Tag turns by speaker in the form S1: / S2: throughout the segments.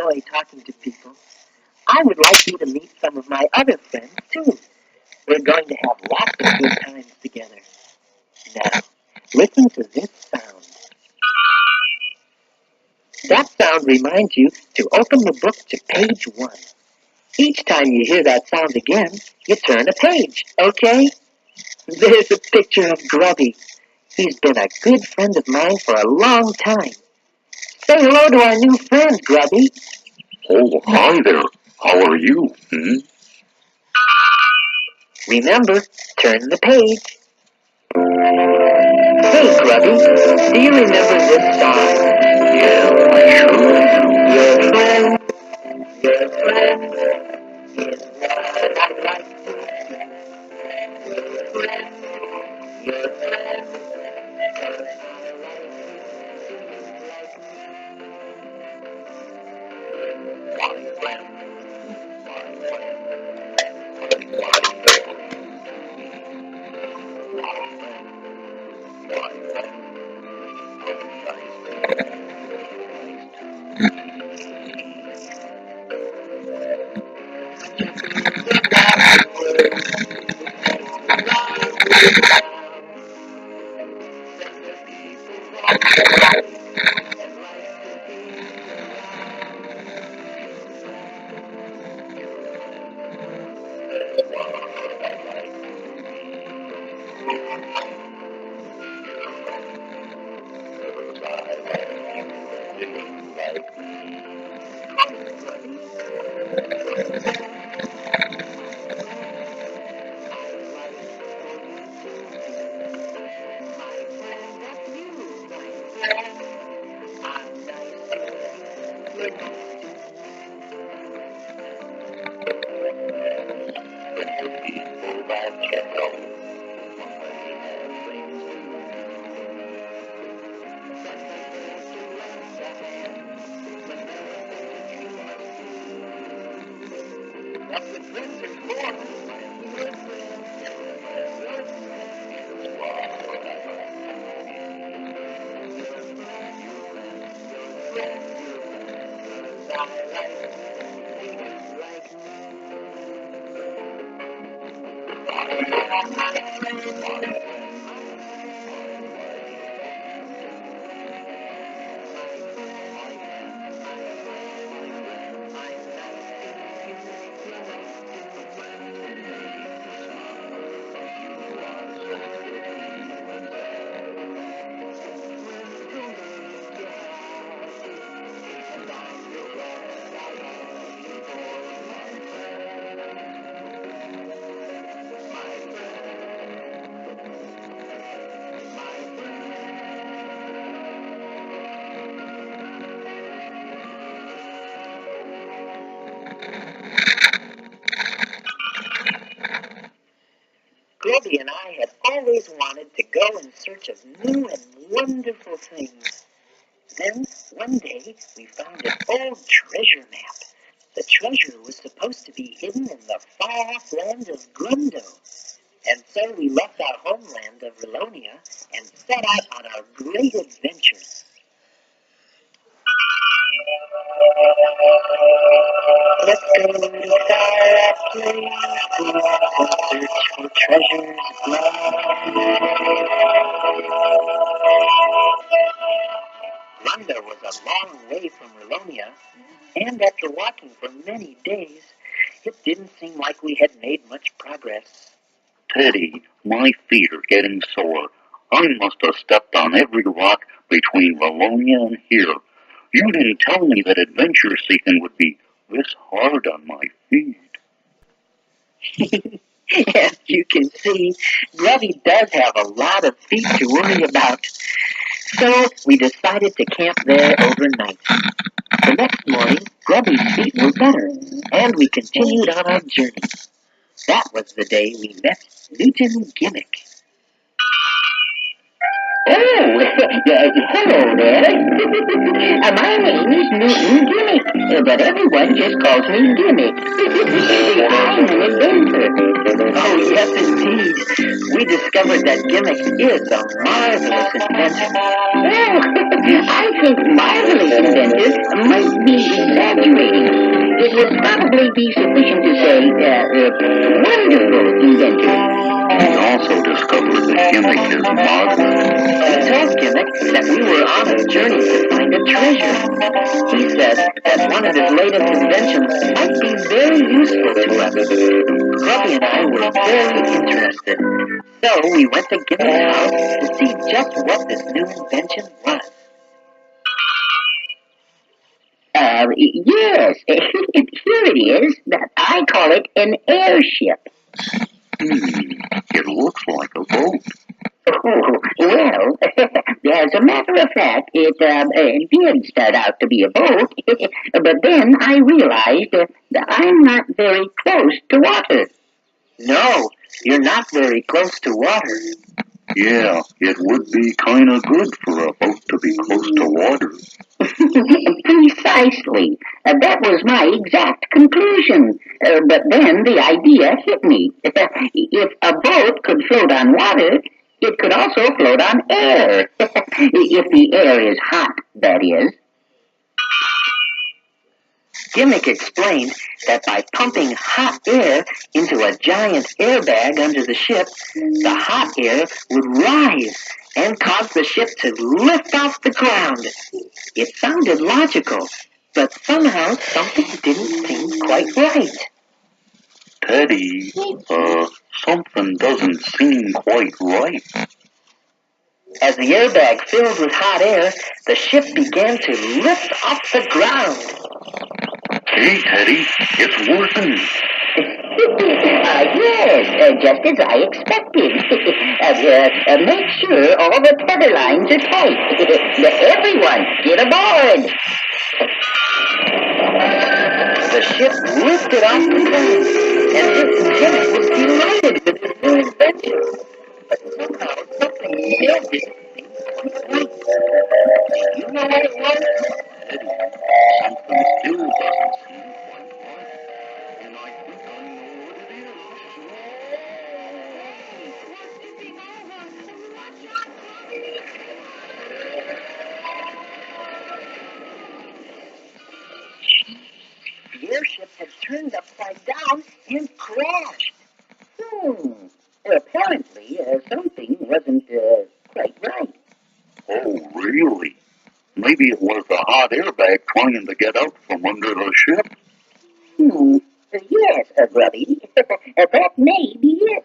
S1: enjoy talking to people, I would like you to meet some of my other friends, too. We're going to have lots of good times together. Now, listen to this sound. That sound reminds you to open the book to page 1. Each time you hear that sound again, you turn a page, okay? There's a picture of Grubby. He's been a good friend of mine for a long time. Say hello to our new friend, Grubby.
S2: Oh, hi there. How are you?
S1: Remember, turn the page. Hey, Grubby, do you remember this song?
S2: Yeah, I sure do.
S1: Your friend is what I like to see. Your friend, 'cause I Grubby and I had always wanted to go in search of new and wonderful things. Then, one day, we found an old treasure map. The treasure was supposed to be hidden in the far-off land of Grundo. And so we left our homeland of Rilonia and set out on our great adventures. Let's go to far-off places and search for treasures abroad. Grundo was a long way from Rilonia, and after walking for many days, it didn't seem like we had made much progress.
S2: Teddy, my feet are getting sore. I must have stepped on every rock between Valonia and here. You didn't tell me that adventure seeking would be this hard on my feet.
S1: As you can see, Grubby does have a lot of feet to worry about. So we decided to camp there overnight. The next morning, Grubby's feet were better, and we continued on our journey. That was the day we met Newton Gimmick.
S3: Oh, hello there. My name is Newton Gimmick, but everyone just calls me Gimmick. I'm an inventor.
S1: Oh, yes, indeed. We discovered discovered that gimmick is a marvelous invention.
S3: Well, I think marvelous inventors might be exaggerating. It would probably be sufficient to say wonderful inventor.
S2: We also discovered that Gimmick is marvelous.
S1: He told Gimmick that we were on a journey to find a treasure. He said that one of his latest inventions might be very useful to us. Grubby and I were very interested, so we went to Gimmick's house to see just what this new invention was.
S3: Yes, here it is. I call it an airship.
S2: It looks like a boat.
S3: Oh, well, as a matter of fact, it did start out to be a boat, but then I realized that I'm not very close to water.
S1: No, you're not very close to water.
S2: Yeah, it would be kind of good for a boat to be close to water.
S3: Precisely. That was my exact conclusion. But then the idea hit me. If a boat could float on water, it could also float on air. If the air is hot, that is.
S1: Gimmick explained that by pumping hot air into a giant airbag under the ship, the hot air would rise and cause the ship to lift off the ground. It sounded logical, but somehow something didn't seem quite right.
S2: Teddy, something doesn't seem quite right.
S1: As the airbag filled with hot air, the ship began to lift off the ground.
S2: Hey, Teddy, it's working.
S3: Yes, just as I expected. Make sure all the tether lines are tight. Everyone, get aboard.
S1: The ship lifted off the ground, and this Gimmick was delighted with his new invention. But somehow something still didn't seem quite right. Do you know what it was?
S2: Teddy, something still doesn't seem quite right. And I think I know what it is.
S1: The airship had turned upside down and crashed. Apparently, something wasn't quite right.
S2: Oh, really? Maybe it was the hot airbag trying to get out from under the ship.
S3: Yes, Grubby. That may be it.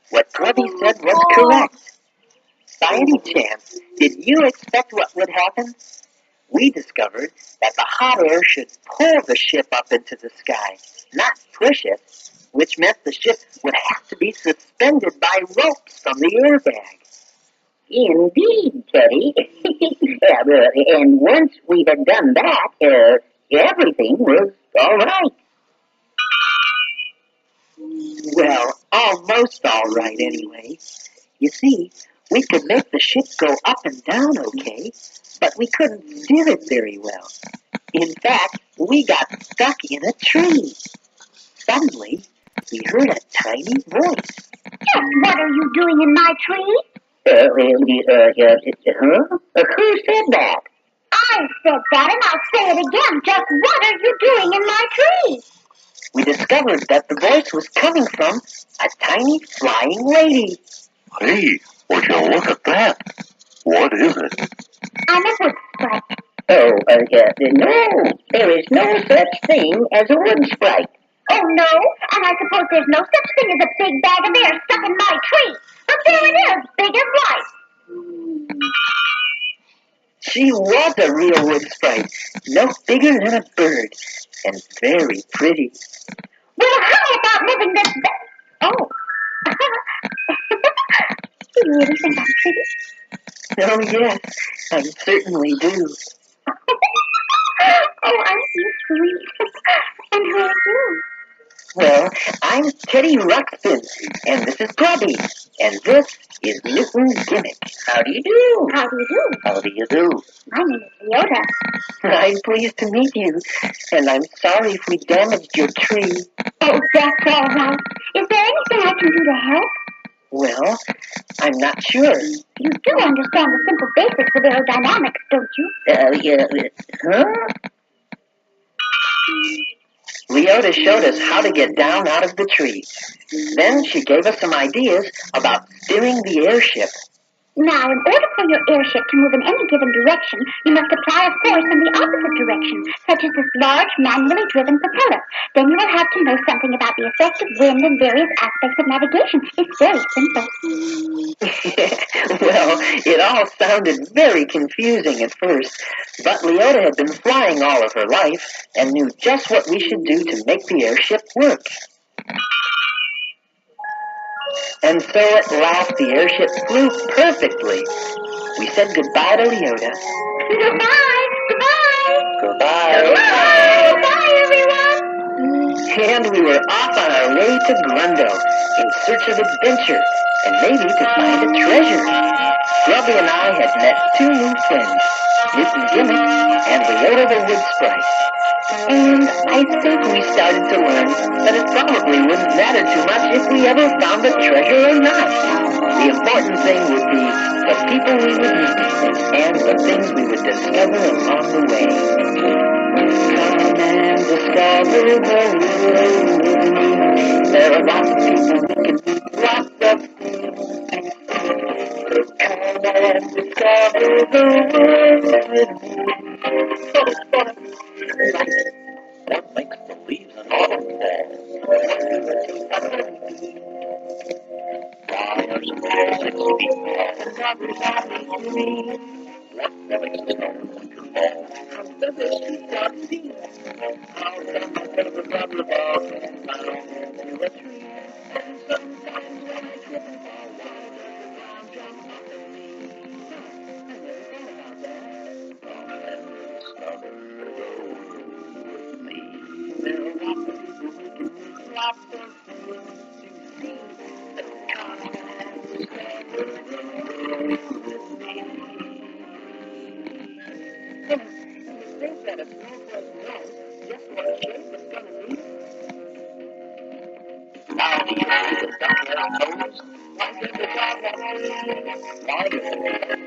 S1: What Grubby said was correct. By any chance, did you expect what would happen? We discovered that the hot air should pull the ship up into the sky, not push it, which meant the ship would have to be suspended by ropes from the airbag.
S3: Indeed, Teddy. And once we had done that, everything was all right.
S1: Well, almost all right anyway. You see, we could make the ship go up and down okay, but we couldn't steer it very well. In fact, we got stuck in a tree. Suddenly, we heard a tiny voice.
S4: Just what are you doing in my tree?
S3: Who said that?
S4: I said that, and I'll say it again. Just what are you doing in my tree?
S1: We discovered that the voice was coming from a tiny flying lady.
S2: Hey, would you look at that? What is it?
S4: I'm a wood sprite.
S3: No, there is no such thing as a wood sprite.
S4: Oh, no? And I suppose there's no such thing as a big bag of air stuck in my tree. But there it is, big as life.
S1: She was a real wood sprite, no bigger than a bird, and very pretty.
S4: Well, how about living this... Oh. Do you really think I'm pretty?
S1: Oh, yes, I certainly do.
S4: Oh, aren't you sweet? And who are you?
S1: Well, I'm Teddy Ruxpin, and this is Grubby, and this is Newton Gimmick. How do you do?
S4: How do you do?
S1: How do you do?
S4: My name is Leota.
S1: I'm pleased to meet you, and I'm sorry if we damaged your tree.
S4: Oh, that's all right. Is there anything I can do to help?
S1: Well, I'm not sure.
S4: You do understand the simple basics of aerodynamics, don't you?
S1: Huh? Leota showed us how to get down out of the tree. Then she gave us some ideas about steering the airship.
S4: Now, in order for your airship to move in any given direction, you must apply a force in the opposite direction, such as this large, manually driven propeller. Then you will have to know something about the effect of wind and various aspects of navigation. It's very simple.
S1: Well, it all sounded very confusing at first, but Leota had been flying all of her life and knew just what we should do to make the airship work. And so at last the airship flew perfectly. We said goodbye to Leota.
S4: Goodbye! Goodbye!
S1: Goodbye.
S4: Bye, everyone!
S1: And we were off on our way to Grundo in search of adventure and maybe to find a treasure. Grubby and I had met two new friends, Newton Gimmick and Leota the Wood Sprite. And I think we started to learn that it probably wouldn't matter too much if we ever found a treasure or not. The important thing would be the people we would meet and the things we would discover along the way. Come and discover the world with me. There are lots of people who can do lots of things. Come and discover the world with me.
S2: What makes the leaves in autumn fall? Why are some trees 6 feet tall? What makes the snow in winter fall? Now do you see the duck-haired toads? Why do the why do the birds on my nose?